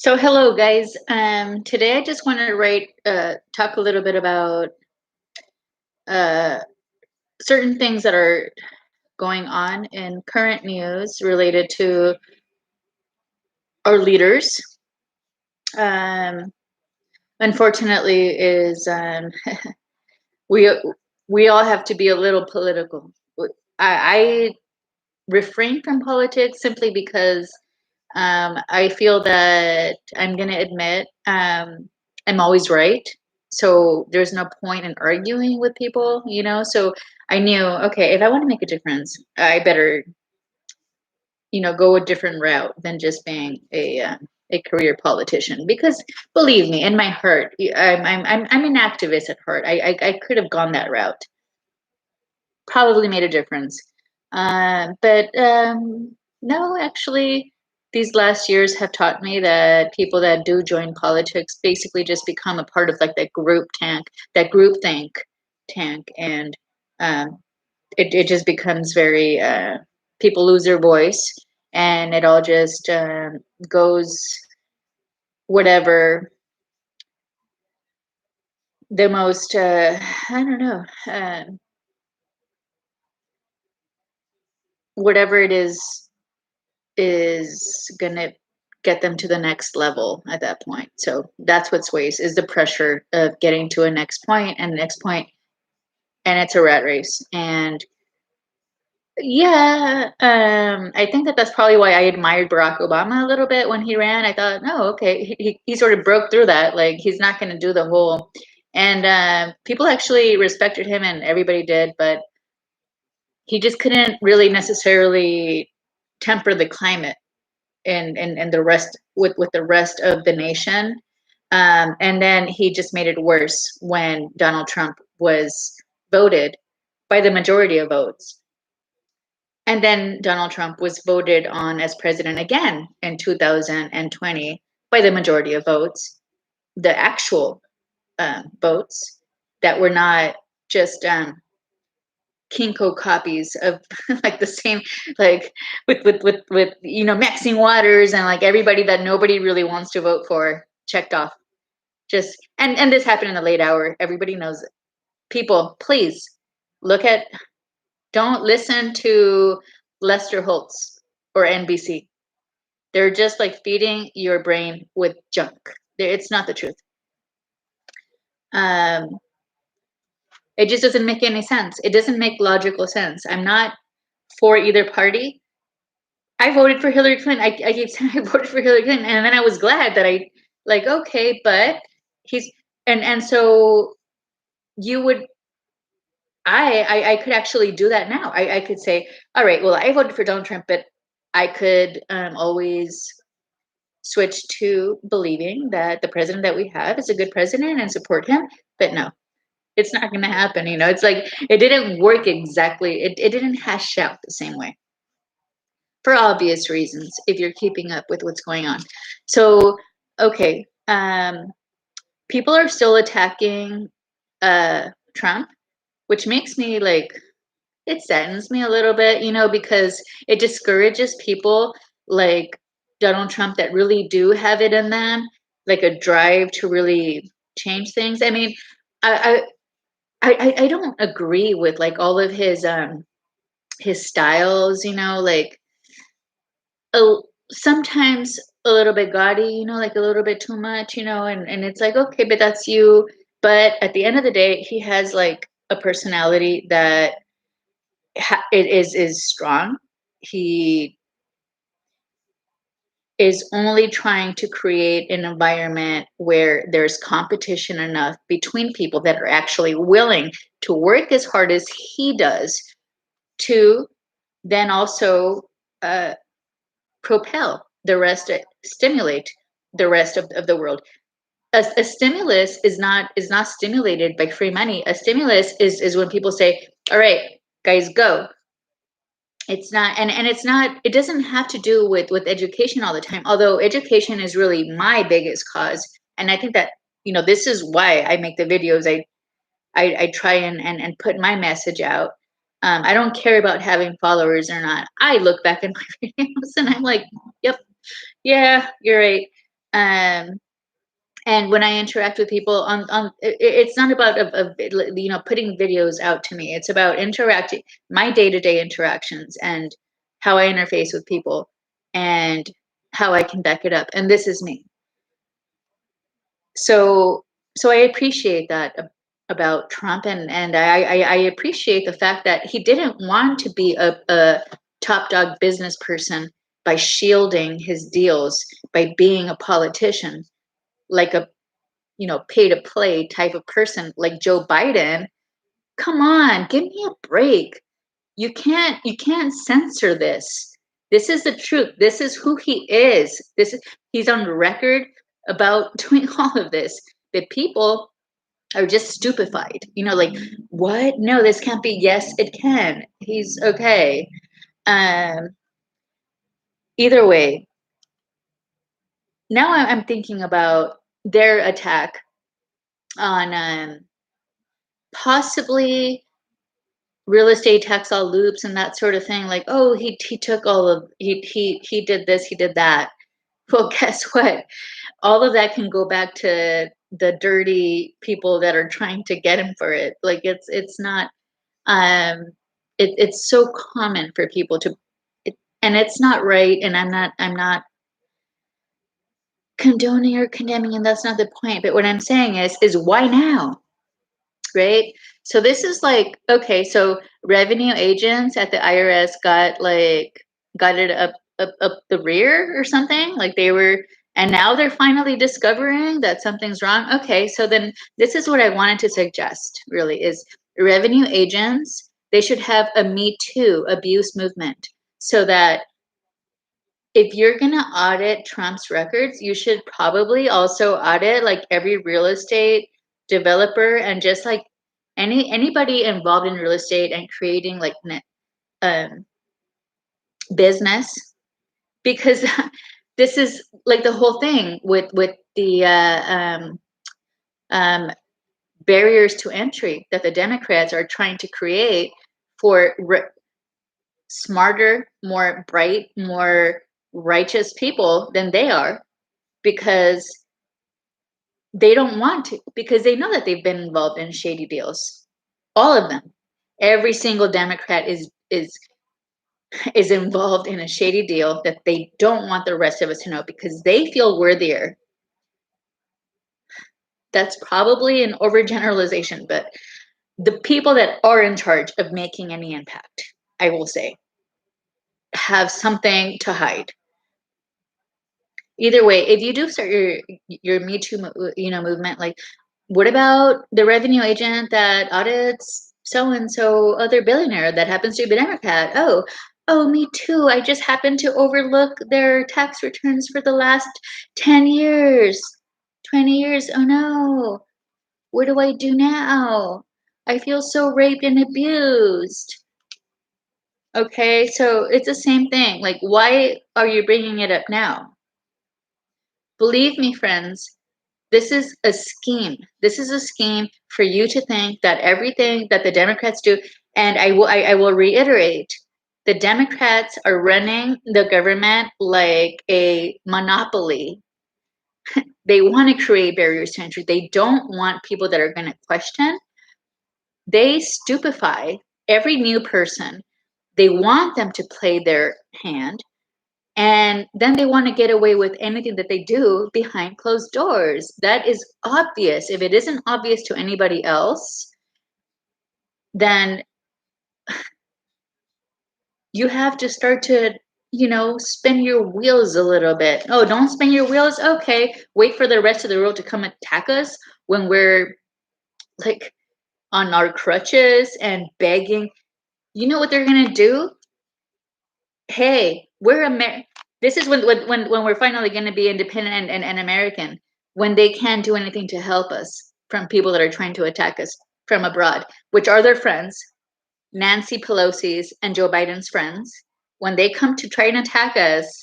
So hello guys. Today I just want to talk a little bit about uh, certain things that are going on in current news related to our leaders. Um, Unfortunately, is we we all have to be a little political. I refrain from politics simply because I feel that I'm going to admit I'm always right. So there's no point in arguing with people. So I knew, okay, if I want to make a difference, I better, go a different route than just being a career politician. Because believe me, in my heart, I'm an activist at heart. I could have gone that route, probably made a difference. But no, actually, these last years have taught me that people that do join politics basically just become a part of like that group think tank, and um, it just becomes very people lose their voice, and it all just goes whatever the most I don't know. Whatever it is gonna get them to the next level at that point. So that's what sways is the pressure of getting to a next point and next point, and it's a rat race. And yeah, I think that that's probably why I admired Barack Obama a little bit when he ran. I thought, no, okay, he sort of broke through that. Like he's not going to do the whole, and people actually respected him, and everybody did, but he just couldn't really necessarily temper the climate and the rest with the rest of the nation. And then he just made it worse when Donald Trump was voted by the majority of votes. And then Donald Trump was voted on as president again in 2020 by the majority of votes, the actual votes that were not just kinko copies of like the same, like with Maxine Waters and like everybody that nobody really wants to vote for checked off. Just and this happened in the late hour. Everybody knows it. People, please look at don't listen to Lester Holtz or NBC. They're just like feeding your brain with junk. It's not the truth. um it just doesn't make any sense. It doesn't make logical sense. I'm not for either party. I voted for Hillary Clinton. I keep saying I voted for Hillary Clinton, and then I was glad that I like okay, but he's and so you would I could actually do that now. I could say, all right, well, I voted for Donald Trump, but I could always switch to believing that the president that we have is a good president and support him. But no, it's not going to happen. It's like it didn't work exactly. It didn't hash out the same way, for obvious reasons, if you're keeping up with what's going on. So, okay, people are still attacking Trump, which makes me like, it saddens me a little bit, because it discourages people like Donald Trump that really do have it in them, like a drive to really change things. I mean, I I don't agree with like all of his styles, like a, sometimes a little bit gaudy, like a little bit too much, and it's like, okay, but that's you. But at the end of the day, he has like a personality that it is strong. He is only trying to create an environment where there's competition enough between people that are actually willing to work as hard as he does to then also uh, propel the rest, stimulate the rest of the world. A stimulus is not stimulated by free money. A stimulus is when people say, all right, guys, go. It's not, and it's not, it doesn't have to do with education all the time, although education is really my biggest cause. And I think that, this is why I make the videos. I try and put my message out. I don't care about having followers or not. I look back at my videos and I'm like, yep, yeah, you're right. And when I interact with people it's not about putting videos out to me. It's about interacting, my day-to-day interactions, and how I interface with people, and how I can back it up. And this is me. So I appreciate that about Trump, and I appreciate the fact that he didn't want to be a top dog business person by shielding his deals, by being a politician, like a pay to play type of person like Joe Biden. Come on, give me a break. You can't censor this. This is the truth. This is who he is. He's on record about doing all of this. But people are just stupefied. Like, what? No, this can't be. Yes, it can. He's okay. Um, Either way, now I'm thinking about their attack on possibly real estate tax all loops and that sort of thing. Like, oh, he took all of he did this, he did that. Well, guess what? All of that can go back to the dirty people that are trying to get him for it. Like, it's not um it's so common for people to and it's not right. And I'm not condoning or condemning, and that's not the point. But what I'm saying is why now? Right? So this is like, okay, so revenue agents at the IRS got it up the rear or something. Like they were, and now they're finally discovering that something's wrong. Okay, so then this is what I wanted to suggest really is revenue agents, they should have a Me Too abuse movement, so that if you're going to audit Trump's records, you should probably also audit like every real estate developer, and just like anybody involved in real estate and creating like um, business, because this is like the whole thing with the um, barriers to entry that the Democrats are trying to create for smarter, more bright, more righteous people than they are, because they don't want to, because they know that they've been involved in shady deals. All of them. Every single Democrat is involved in a shady deal that they don't want the rest of us to know because they feel worthier. That's probably an overgeneralization, but the people that are in charge of making any impact, I will say, have something to hide. Either way, if you do start your Me Too, movement, like, what about the revenue agent that audits so and so other billionaire that happens to be a Democrat? Oh, me too. I just happened to overlook their tax returns for the last 10 years, 20 years. Oh no, what do I do now? I feel so raped and abused. Okay, so it's the same thing. Like, why are you bringing it up now? Believe me, friends, this is a scheme. This is a scheme for you to think that everything that the Democrats do, and I will reiterate, the Democrats are running the government like a monopoly. They want to create barriers to entry. They don't want people that are going to question. They stupefy every new person. They want them to play their hand, and then they want to get away with anything that they do behind closed doors. That is obvious. If it isn't obvious to anybody else, then you have to start to, spin your wheels a little bit. Oh, don't spin your wheels. Okay. Wait for the rest of the world to come attack us when we're like on our crutches and begging. You know what they're going to do? Hey, this is when we're finally going to be independent and American, when they can't do anything to help us from people that are trying to attack us from abroad, which are their friends, Nancy Pelosi's and Joe Biden's friends. When they come to try and attack us,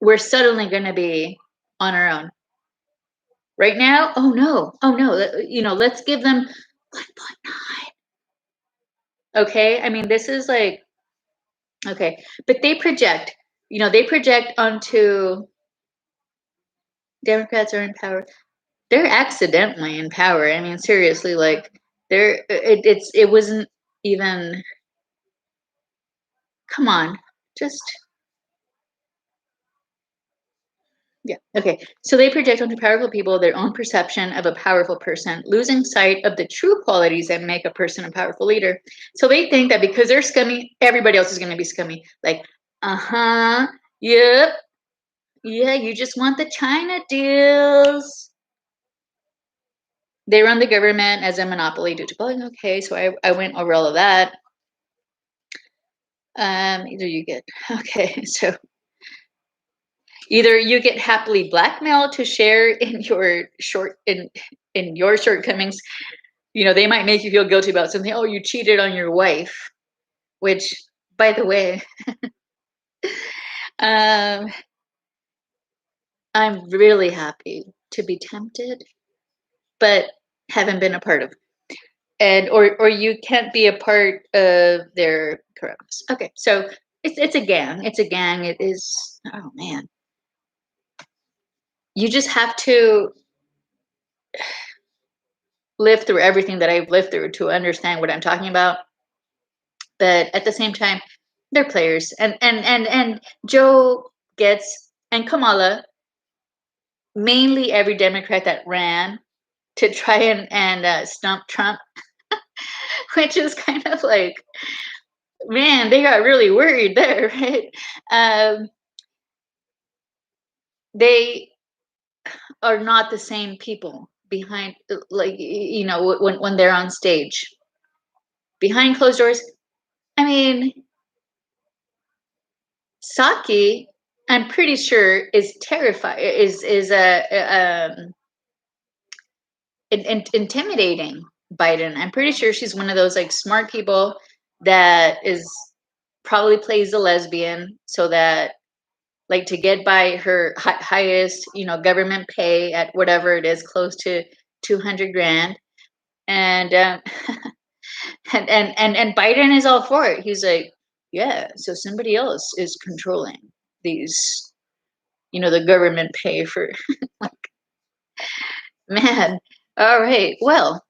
we're suddenly going to be on our own. Right now, oh no, let's give them 1.9. Okay, I mean, this is like, okay, but they project onto Democrats are in power. They're accidentally in power. I mean, seriously, like it wasn't even. Come on, just yeah. Okay. So they project onto powerful people their own perception of a powerful person, losing sight of the true qualities that make a person a powerful leader. So they think that because they're scummy, everybody else is going to be scummy. Like, yep, yeah, you just want the China deals. They run the government as a monopoly due to bullying. Okay, so I went over all of that. Either you get okay, so either you get happily blackmailed to share in your shortcomings. You know, they might make you feel guilty about something. Oh, you cheated on your wife, which, by the way, um, I'm really happy to be tempted, but haven't been a part of. And or you can't be a part of their corruptness. Okay, so it's a gang. It's a gang. It is. Oh man, you just have to live through everything that I've lived through to understand what I'm talking about. But at the same time, they're players, and Joe gets and Kamala, mainly every Democrat that ran to try and stump Trump, which is kind of like, man, they got really worried there, right? Um, they are not the same people behind, like you know, when they're on stage, behind closed doors. I mean, Saki, I'm pretty sure is terrified, is intimidating Biden. I'm pretty sure she's one of those like smart people that is probably plays a lesbian so that like to get by her highest, you know, government pay at whatever it is, close to 200 grand. And and Biden is all for it. He's like, yeah, so somebody else is controlling these, you know, the government pay for like, man. All right. Well,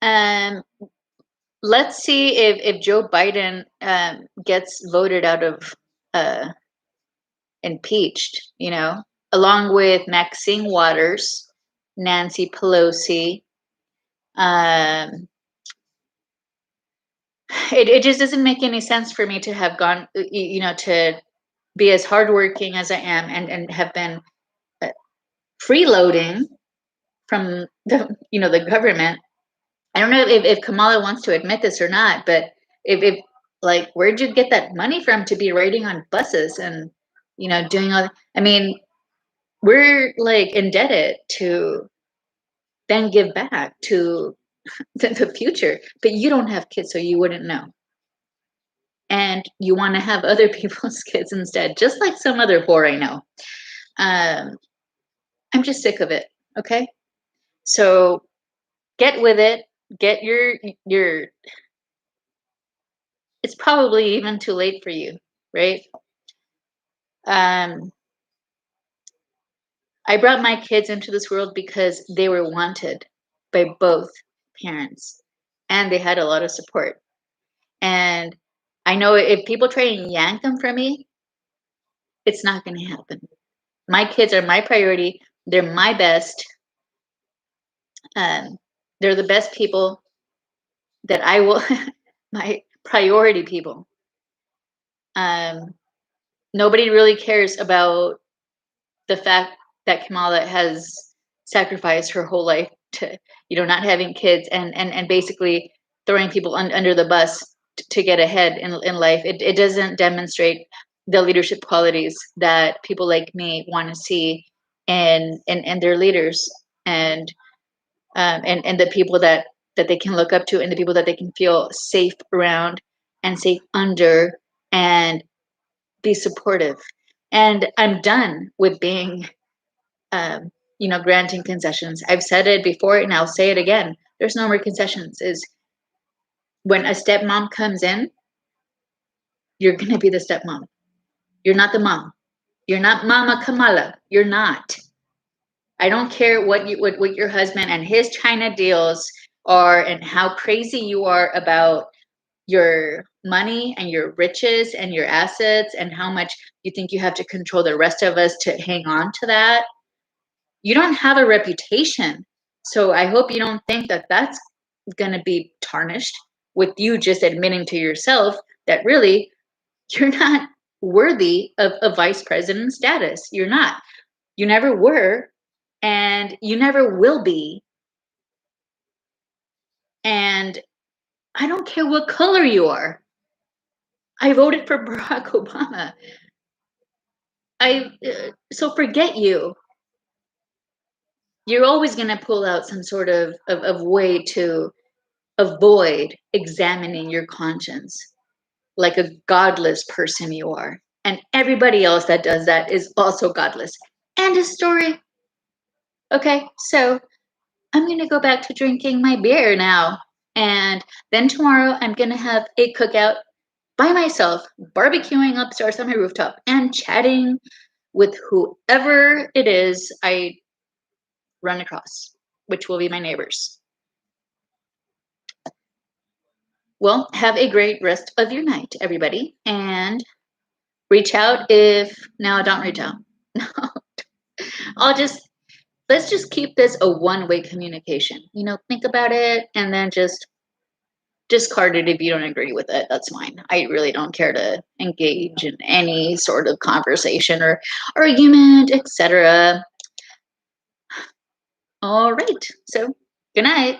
um, let's see if Joe Biden gets voted out of uh, impeached, you know, along with Maxine Waters, Nancy Pelosi. Um, it just doesn't make any sense for me to have gone, you know, to be as hardworking as I am and have been uh, freeloading from the, you know, the government. I don't know if Kamala wants to admit this or not, but if like, where'd you get that money from to be riding on buses and, you know, doing all, I mean, we're like indebted to then give back to the future, but you don't have kids, so you wouldn't know. And you want to have other people's kids instead, just like some other whore I know. Um, I'm just sick of it. Okay. So get with it. Get your, it's probably even too late for you, right? Um, I brought my kids into this world because they were wanted by both parents and they had a lot of support. And I know if people try and yank them from me, it's not going to happen. My kids are my priority. They're my best. Um, they're the best people that I will, my priority people. Um, Nobody really cares about the fact that Kamala has sacrificed her whole life to, you know, not having kids and basically throwing people under the bus to get ahead in life. It doesn't demonstrate the leadership qualities that people like me want to see in their leaders and the people that they can look up to and the people that they can feel safe around and safe under and be supportive. And I'm done with being you know, granting concessions. I've said it before and I'll say it again. There's no more concessions. Is when a stepmom comes in, you're gonna be the stepmom. You're not the mom. You're not Mama Kamala. You're not. I don't care what your husband and his China deals are and how crazy you are about your money and your riches and your assets and how much you think you have to control the rest of us to hang on to that. You don't have a reputation. So I hope you don't think that that's going to be tarnished with you just admitting to yourself that really you're not worthy of a vice president status. You're not. You never were, and you never will be. And I don't care what color you are. I voted for Barack Obama. So forget you. You're always going to pull out some sort of way to avoid examining your conscience like a godless person you are. And everybody else that does that is also godless. End of story. Okay, so I'm going to go back to drinking my beer now. And then tomorrow I'm going to have a cookout by myself, barbecuing upstairs on my rooftop and chatting with whoever it is I run across, which will be my neighbors. Well, have a great rest of your night, everybody. And reach out if, no, don't reach out. Let's just keep this a one-way communication. Think about it and then just discard it if you don't agree with it. That's fine. I really don't care to engage in any sort of conversation or argument, etc. All right. So, good night.